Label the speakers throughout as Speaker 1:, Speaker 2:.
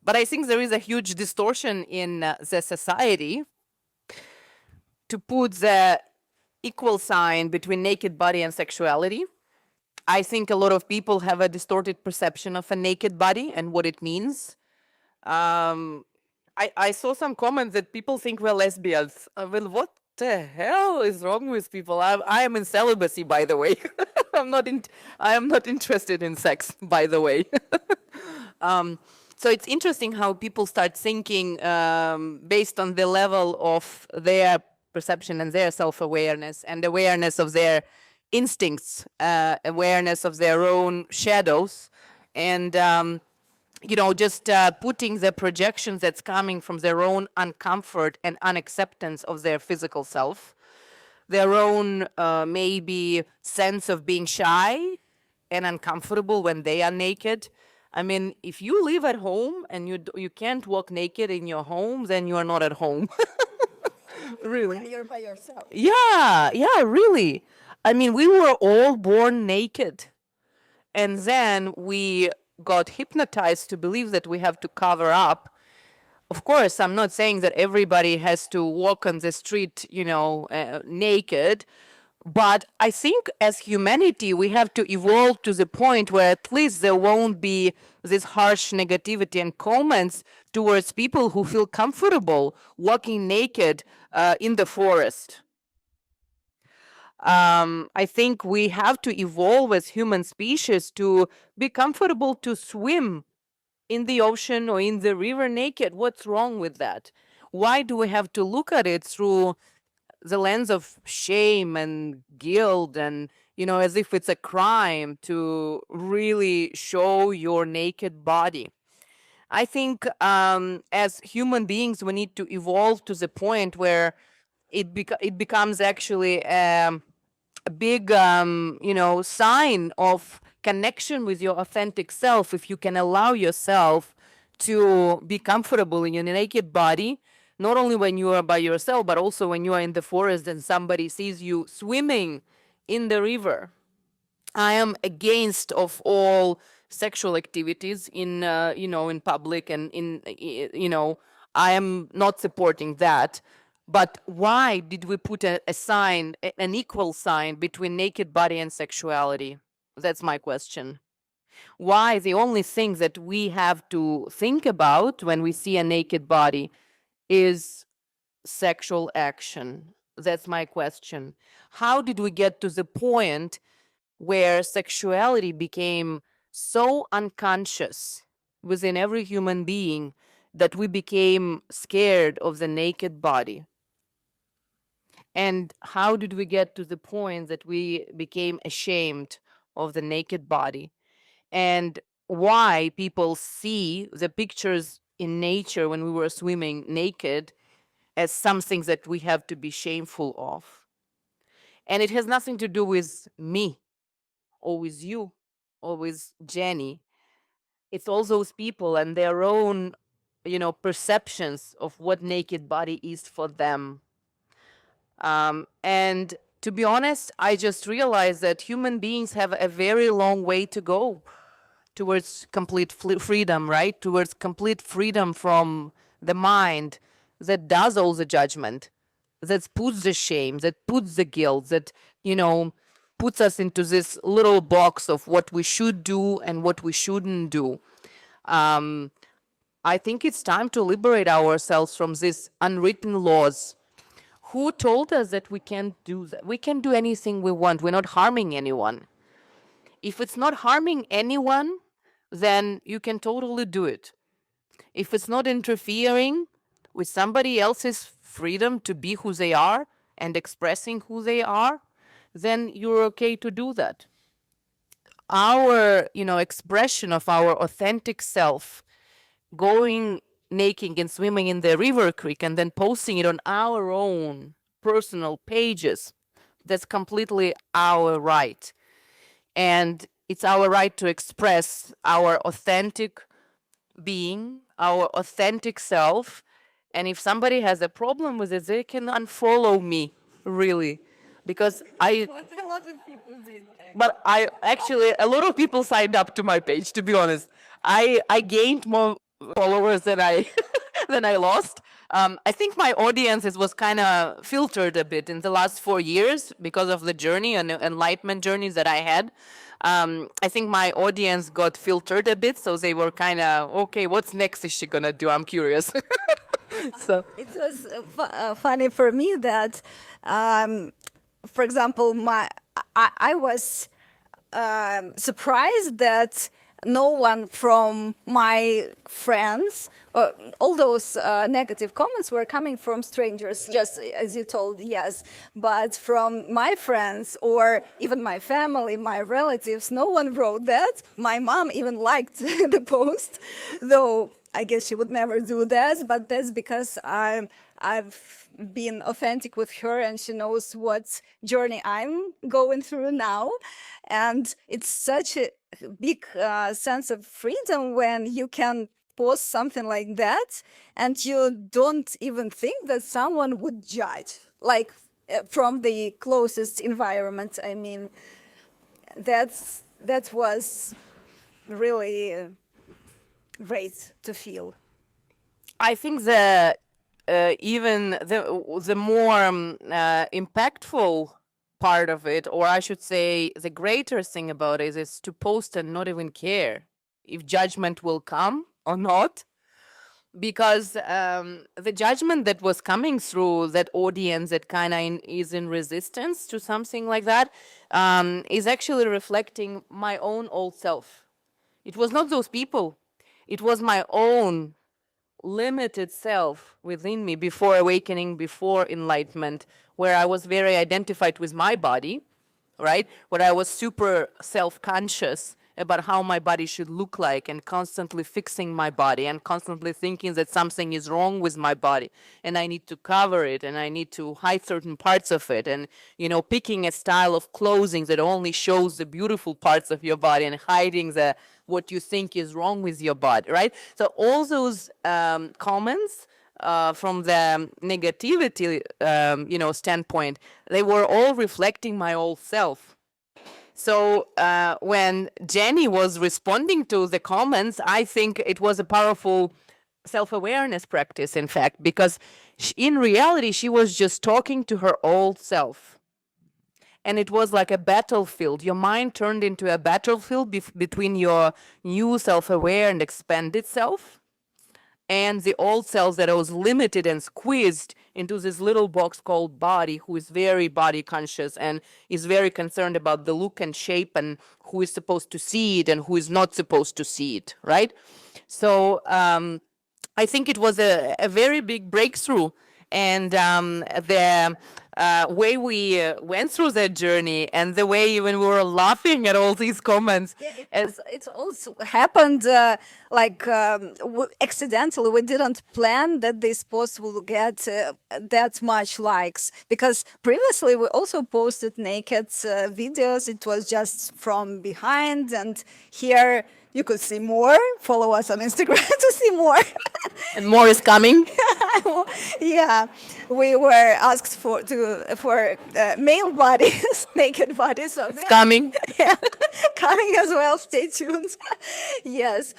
Speaker 1: But I think there is a huge distortion in the society to put the equal sign between naked body and sexuality. I think a lot of people have a distorted perception of a naked body and what it means. I saw some comments that people think we're lesbians. Well, what the hell is wrong with people? I am in celibacy, by the way. I am not interested in sex, by the way. So it's interesting how people start thinking based on the level of their perception and their self-awareness and awareness of their instincts, awareness of their own shadows, and just putting the projections that's coming from their own uncomfort and unacceptance of their physical self, their own maybe sense of being shy and uncomfortable when they are naked. I mean, if you live at home and you can't walk naked in your home, then you are not at home. Really?
Speaker 2: You're by yourself.
Speaker 1: Yeah, really. I mean, we were all born naked. And then we got hypnotized to believe that we have to cover up. Of course, I'm not saying that everybody has to walk on the street, naked. But I think as humanity, we have to evolve to the point where at least there won't be this harsh negativity and comments towards people who feel comfortable walking naked in the forest. I think we have to evolve as human species to be comfortable to swim in the ocean or in the river naked. What's wrong with that? Why do we have to look at it through the lens of shame and guilt and, as if it's a crime to really show your naked body? I think as human beings, we need to evolve to the point where it becomes actually a big, sign of connection with your authentic self if you can allow yourself to be comfortable in your naked body, not only when you are by yourself, but also when you are in the forest and somebody sees you swimming in the river. I am against of all sexual activities in, in public and I am not supporting that. But why did we put a sign, an equal sign between naked body and sexuality? That's my question. Why the only thing that we have to think about when we see a naked body is sexual action? That's my question. How did we get to the point where sexuality became so unconscious within every human being that we became scared of the naked body? And how did we get to the point that we became ashamed of the naked body? And why people see the pictures in nature when we were swimming naked as something that we have to be shameful of? And it has nothing to do with me or with you or with Jenny. It's all those people and their own, perceptions of what naked body is for them. And to be honest, I just realized that human beings have a very long way to go towards complete freedom, right? Towards complete freedom from the mind that does all the judgment, that puts the shame, that puts the guilt, that, puts us into this little box of what we should do and what we shouldn't do. I think it's time to liberate ourselves from these unwritten laws. Who told us that we can't do that? We can do anything we want. We're not harming anyone. If it's not harming anyone, then you can totally do it. If it's not interfering with somebody else's freedom to be who they are and expressing who they are, then you're okay to do that. Our, expression of our authentic self, going naked and swimming in the river creek and then posting it on our own personal pages, that's completely our right. And it's our right to express our authentic being, our authentic self. And if somebody has a problem with it, they can unfollow me, really. Because
Speaker 2: A lot of people did that.
Speaker 1: but I actually, a lot of people signed up to my page, to be honest. I gained more followers than I than I lost. I think my audience was kind of filtered a bit in the last 4 years because of the journey and enlightenment journeys that I had. I think my audience got filtered a bit, so they were kind of, okay, what's next is she gonna do? I'm curious. So
Speaker 2: It was funny for me that, for example, I was surprised that no one from my friends, all those negative comments were coming from strangers, just as you told, yes. But from my friends or even my family, my relatives, no one wrote that. My mom even liked the post, though I guess she would never do that, but that's because I've been authentic with her and she knows what journey I'm going through now. And it's such a big sense of freedom when you can post something like that and you don't even think that someone would judge, like from the closest environment. I mean, that was really great to feel.
Speaker 1: I think the even the more impactful part of it, or I should say the greater thing about it, is to post and not even care if judgment will come or not. Because the judgment that was coming through that audience that kind of is in resistance to something like that is actually reflecting my own old self. It was not those people. It was my own limited self within me before awakening, before enlightenment, where I was very identified with my body, right? Where I was super self-conscious about how my body should look like and constantly fixing my body and constantly thinking that something is wrong with my body and I need to cover it and I need to hide certain parts of it and, you know, picking a style of clothing that only shows the beautiful parts of your body and hiding the what you think is wrong with your body, right? So all those comments from the negativity, standpoint, they were all reflecting my old self. So when Jenny was responding to the comments, I think it was a powerful self-awareness practice, in fact, because in reality, she was just talking to her old self. And it was like a battlefield. Your mind turned into a battlefield between your new self-aware and expanded self and the old self that was limited and squeezed into this little box called body, who is very body conscious and is very concerned about the look and shape and who is supposed to see it and who is not supposed to see it, right? So I think it was a very big breakthrough. And the way we went through that journey and the way even we were laughing at all these comments.
Speaker 2: It also happened accidentally. We didn't plan that this post will get that much likes, because previously we also posted naked videos. It was just from behind, and here you could see more. Follow us on Instagram to see more.
Speaker 1: And more is coming.
Speaker 2: Yeah, we were asked for male bodies, naked bodies. So
Speaker 1: It's coming.
Speaker 2: yeah, coming as well. Stay tuned. Yes.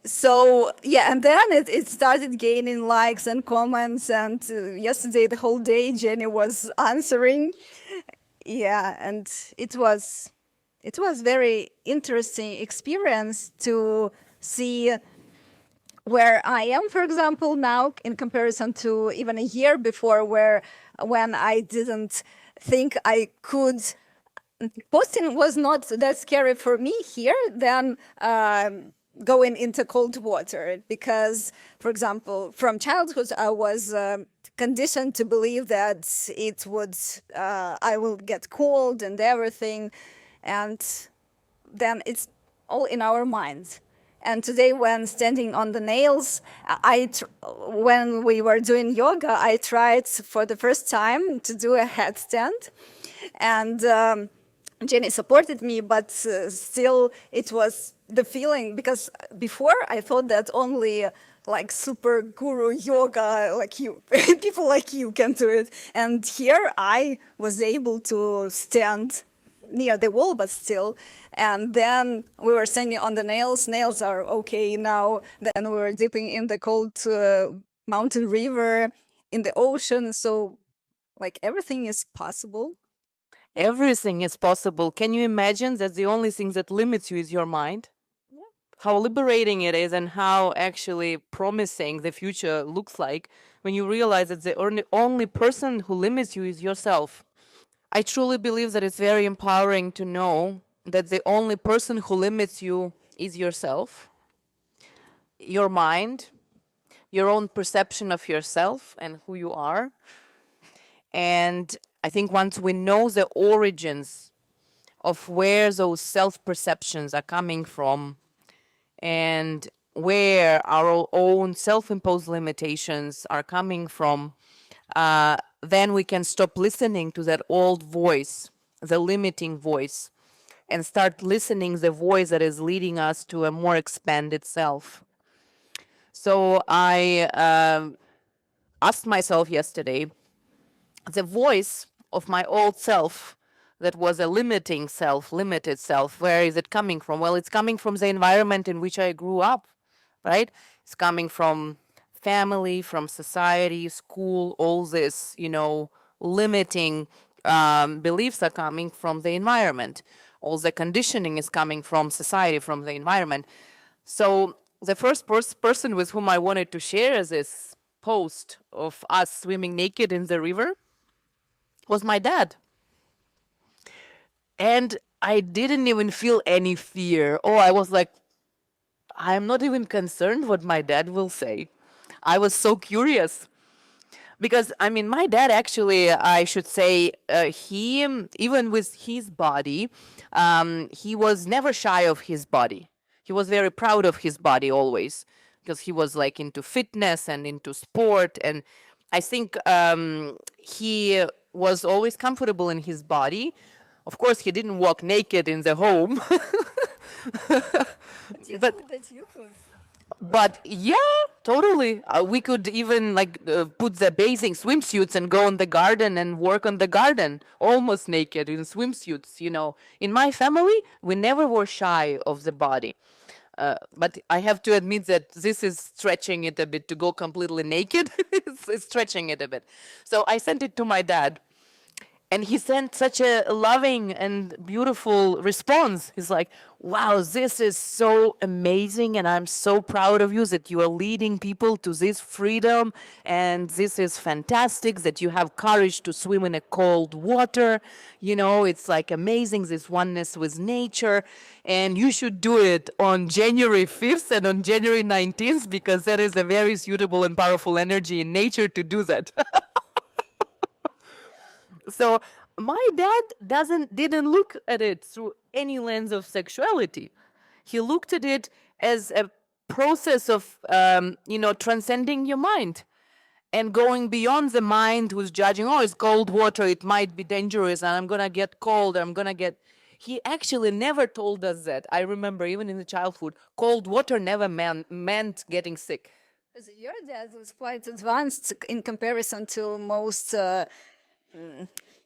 Speaker 2: So yeah, and then it started gaining likes and comments, and yesterday the whole day Jenny was answering. Yeah, and it was very interesting experience to see where I am, for example, now in comparison to even a year before, when I didn't think I could. Posting was not that scary for me here than going into cold water, because, for example, from childhood I was conditioned to believe that I will get cold and everything, and then it's all in our minds. And today, when standing on the nails, when we were doing yoga, I tried for the first time to do a headstand, and Jenny supported me, but still it was the feeling, because before I thought that only like super guru yoga, like you, people like you can do it. And here I was able to stand near the wall, but still. And then we were standing on the nails. Nails are okay now. Then we were dipping in the cold mountain river, in the ocean. So, like, everything is possible.
Speaker 1: Everything is possible. Can you imagine that the only thing that limits you is your mind? How liberating it is, and how actually promising the future looks like when you realize that the only person who limits you is yourself. I truly believe that it's very empowering to know that the only person who limits you is yourself, your mind, your own perception of yourself and who you are. And I think once we know the origins of where those self-perceptions are coming from, and where our own self-imposed limitations are coming from, then we can stop listening to that old voice, the limiting voice, and start listening the voice that is leading us to a more expanded self. So I asked myself yesterday, the voice of my old self that was a limiting self, limited self, where is it coming from? Well, it's coming from the environment in which I grew up, right? It's coming from family, from society, school, all this, limiting beliefs are coming from the environment. All the conditioning is coming from society, from the environment. So the first person with whom I wanted to share this post of us swimming naked in the river was my dad. And I didn't even feel any fear. Oh, I was like, I'm not even concerned what my dad will say. I was so curious. Because, my dad actually, I should say, he, even with his body, he was never shy of his body. He was very proud of his body always, because he was like into fitness and into sport. And I think he was always comfortable in his body. Of course, he didn't walk naked in the home. But yeah, totally. We could even put the bathing swimsuits and go in the garden and work on the garden, almost naked in swimsuits. In my family, we never were shy of the body. But I have to admit that this is stretching it a bit to go completely naked. It's stretching it a bit. So I sent it to my dad. And he sent such a loving and beautiful response. He's like, wow, this is so amazing. And I'm so proud of you that you are leading people to this freedom. And this is fantastic that you have courage to swim in a cold water. It's like amazing, this oneness with nature. And you should do it on January 5th and on January 19th, because there is a very suitable and powerful energy in nature to do that. So my dad didn't look at it through any lens of sexuality. He looked at it as a process of, transcending your mind and going beyond the mind who's judging, oh, it's cold water, it might be dangerous, and I'm going to get cold, He actually never told us that. I remember even in the childhood, cold water never meant getting sick.
Speaker 2: Your dad was quite advanced in comparison to most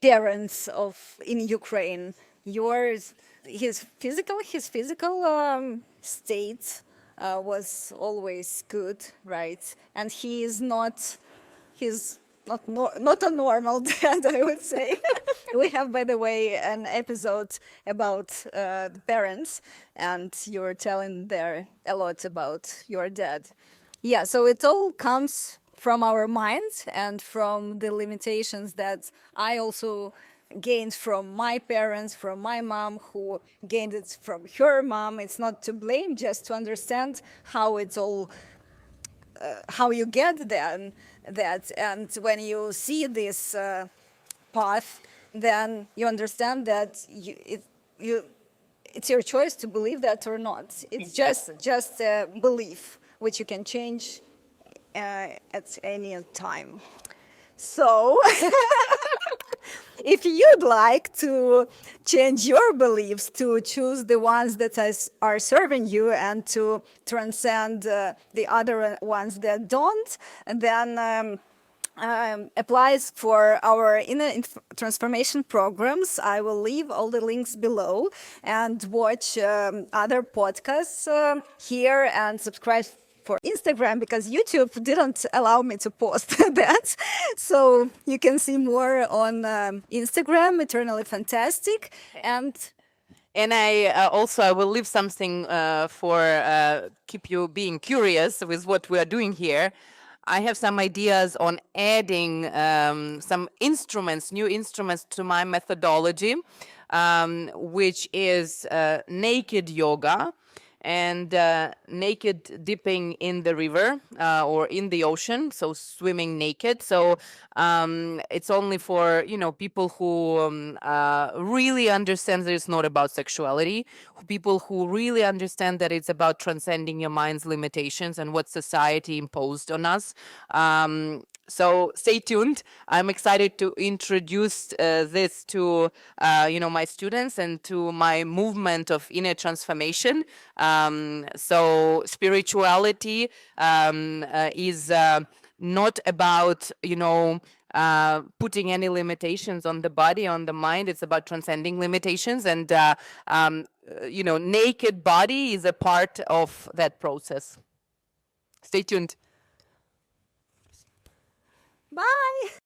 Speaker 2: parents in Ukraine. His physical state was always good, right? And he's not a normal dad, I would say. We have, by the way, an episode about the parents, and you were telling there a lot about your dad. Yeah, so it all comes from our minds and from the limitations that I also gained from my parents, from my mom, who gained it from her mom. It's not to blame, just to understand how it's all, how you get there. And when you see this path, then you understand that it's your choice to believe that or not. It's just a belief, which you can change at any time. So, if you'd like to change your beliefs, to choose the ones that are serving you and to transcend the other ones that don't, then applies for our inner transformation programs. I will leave all the links below, and watch other podcasts here, and subscribe for Instagram, because YouTube didn't allow me to post that. So you can see more on Instagram, Eternally Fantastic. And
Speaker 1: I will leave something for keep you being curious with what we are doing here. I have some ideas on adding some instruments, new instruments to my methodology, which is naked yoga and naked dipping in the river or in the ocean, so swimming naked. So it's only for, people who really understand that it's not about sexuality, people who really understand that it's about transcending your mind's limitations and what society imposed on us. So stay tuned. I'm excited to introduce this to, my students and to my movement of inner transformation. So spirituality is not about, putting any limitations on the body, on the mind. It's about transcending limitations. And, naked body is a part of that process. Stay tuned.
Speaker 2: bye!